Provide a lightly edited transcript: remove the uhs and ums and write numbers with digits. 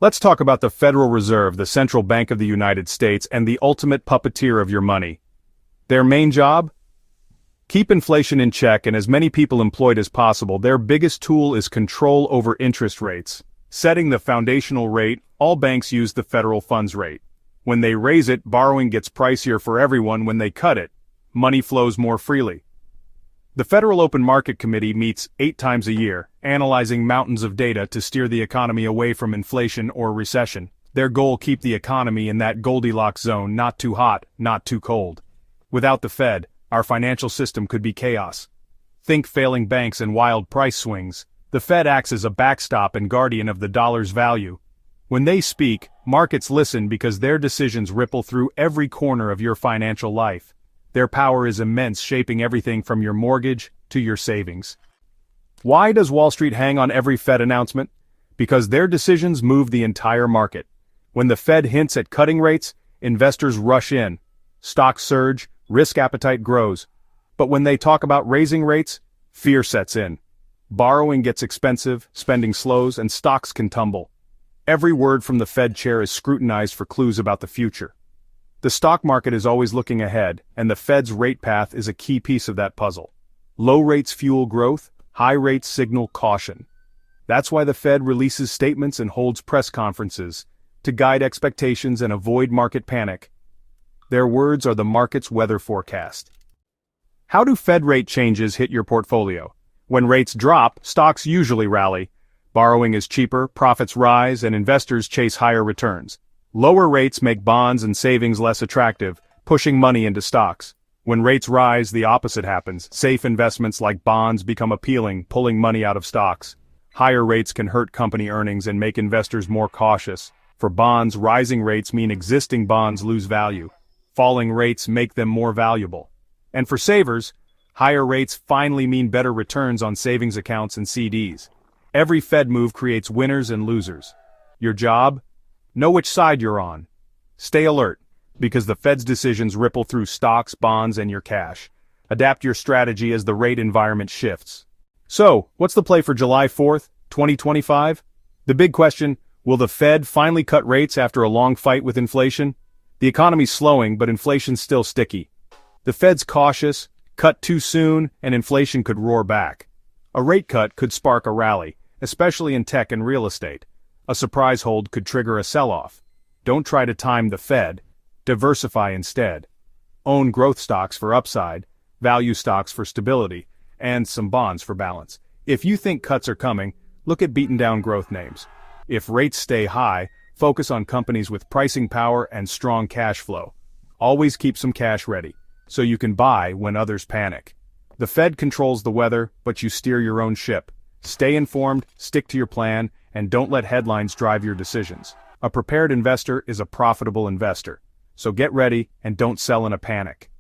Let's talk about the Federal Reserve, the central bank of the United States, and the ultimate puppeteer of your money. Their main job? Keep inflation in check and as many people employed as possible. Their biggest tool is control over interest rates. Setting the foundational rate, all banks use the federal funds rate. When they raise it, borrowing gets pricier for everyone. When they cut it, money flows more freely. The Federal Open Market Committee meets 8 times a year, analyzing mountains of data to steer the economy away from inflation or recession. Their goal: keep the economy in that Goldilocks zone, not too hot, not too cold. Without the Fed, our financial system could be chaos. Think failing banks and wild price swings. The Fed acts as a backstop and guardian of the dollar's value. When they speak, markets listen because their decisions ripple through every corner of your financial life. Their power is immense, shaping everything from your mortgage to your savings. Why does Wall Street hang on every Fed announcement? Because their decisions move the entire market. When the Fed hints at cutting rates, investors rush in. Stocks surge, risk appetite grows. But when they talk about raising rates, fear sets in. Borrowing gets expensive, spending slows, and stocks can tumble. Every word from the Fed chair is scrutinized for clues about the future. The stock market is always looking ahead, and the Fed's rate path is a key piece of that puzzle. Low rates fuel growth, high rates signal caution. That's why the Fed releases statements and holds press conferences, to guide expectations and avoid market panic. Their words are the market's weather forecast. How do Fed rate changes hit your portfolio? When rates drop, stocks usually rally. Borrowing is cheaper, profits rise, and investors chase higher returns. Lower rates make bonds and savings less attractive, pushing money into stocks. When rates rise, the opposite happens. Safe investments like bonds become appealing, pulling money out of stocks. Higher rates can hurt company earnings and make investors more cautious. For bonds, rising rates mean existing bonds lose value. Falling rates make them more valuable. And for savers, higher rates finally mean better returns on savings accounts and CDs. Every Fed move creates winners and losers. Your job? Know which side you're on. Stay alert, because the Fed's decisions ripple through stocks, bonds, and your cash. Adapt your strategy as the rate environment shifts. So, what's the play for July 4th, 2025? The big question: will the Fed finally cut rates after a long fight with inflation? The economy's slowing, but inflation's still sticky. The Fed's cautious, cut too soon, and inflation could roar back. A rate cut could spark a rally, especially in tech and real estate. A surprise hold could trigger a sell-off. Don't try to time the Fed. Diversify instead. Own growth stocks for upside, value stocks for stability, and some bonds for balance. If you think cuts are coming, look at beaten-down growth names. If rates stay high, focus on companies with pricing power and strong cash flow. Always keep some cash ready, so you can buy when others panic. The Fed controls the weather, but you steer your own ship. Stay informed, stick to your plan, and don't let headlines drive your decisions. A prepared investor is a profitable investor. So get ready and don't sell in a panic.